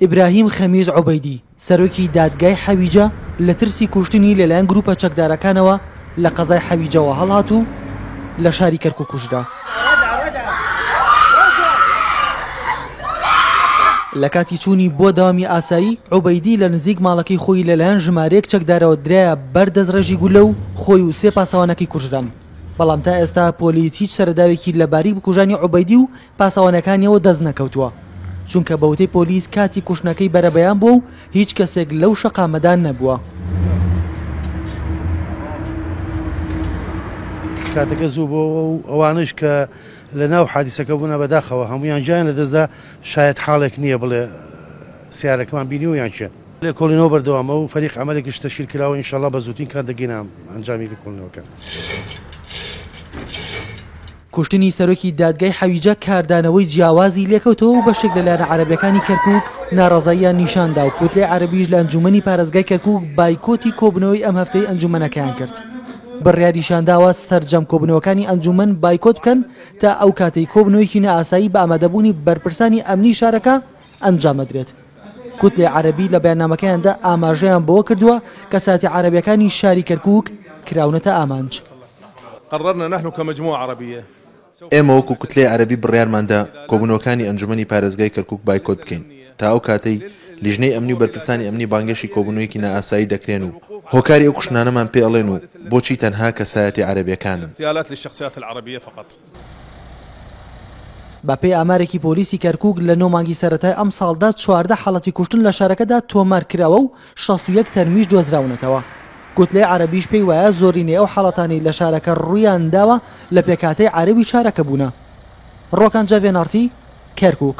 ئیبراهیم خەمیز عوبەیدی سەرۆکی دادگای حەویجە لە ترسی کوشتنی لەلایەن گروپە چەکدارەکانەوە لە قەزای حەویجەوە هەڵهات و لە شاری کەرکووک کوژرا. لە کاتی چوونی بۆ داوامی ئاسایی عوبەیدی لە نزیک ماڵەکەی خۆی لەلایەن ژمارەیەک چەکدارەوە درایە بەردەستڕێژی گولە و خۆی و سێ پاسەوانەکەی کوژران. بەڵام تا ئێستا پۆلیس هیچ سەرداوێکی لەباری بکوژانی عوبەیدی و پاسەوانەکانیەوە دەست نەکەوتووە، چونکە بەوتەی پۆلیس کاتی کوشتنەکەی بەرەبەیان بووە و هیچ کەسێک لەو شەقامەدا نەبووە. کاتەکە زوو بۆ ئەوانش کە لە ناو حادیسەکە بوونە بەداخەوە هەمویان جیان لە دەستدا شاید حاڵێک نییە بڵێ سیارەکەمان بینی و یان چێت لێ کۆڵینەوە بەردەوامە و فەریق عەمەلێکیش تەشکیل کراوە ئینشەڵڵا بە زووترین کات دەگەینە ئەنجامی کۆڵینەوەکە. کوشتنی سەرۆکی دادگای حەویجە کاردانەوەی جیاوازی لێکەوتەوە و بەشێک لەلایەنە عەرەبیەکانی کەرکووک ناڕەزاییان نیشاندا و کوتلەی عەرەبیش لە ئەنجومەنی پارێزگای کەرکووک بایکۆتی کۆبنەوەی ئەم هەفتەی ئەنجومەنەکەیان کرد. بڕیاریشانداوە سەرجەم کۆبنەوەکانی ئەنجومەن بایکۆت بکەن تا ئەو کاتەی کۆبنەوەیکی نائاسایی بە ئامادەبوونی بەرپرسانی ئەمنی شارەکە ئەنجامەدرێت. کوتلەی عەرەبی لە بەیاننامەکەیاندا ئاماژەیان بەوە کردووە کە ساتی عەرەبیەکانی شاری کەرکووک کراونەتە ئامانج. قررنا نحن كمجموعة عربية ئێمە وەکو کوتلەی عەرەبی بڕیارماندا کۆبوونەوەکانی ئەنجومەنی پارێزگای کەرکووک بایکۆت بکەین تا ئەو کاتەی لیژنەی ئەمنی و بەرپرسانی ئەمنی بانگەشی کۆبوونەوەیەکی نائاسایی دەکرێن و هۆکاری ئەو کوشتنانەمان پێ ئەڵێن و بۆچی تەنها کەسایەتی عەرەبیەکانن. بەپێی ئامارێکی پۆلیسی کەرکووک لە 9 مانگی سەرەتای ئەم ساڵدا 14 حاڵەتی کوشتن لە شارەکەدا تۆمار کراوە و 61 تەرمیش دۆزراونەتەوە. کوتلەی عەرەبیش پێی وایە زۆرینەی ئەو حاڵەتانی لە شارەکە ڕوویان داوە لە پێکاتەی عەرەبی شارەکە بوونە. ڕۆکان جەڤێنارتی، کەرکووک.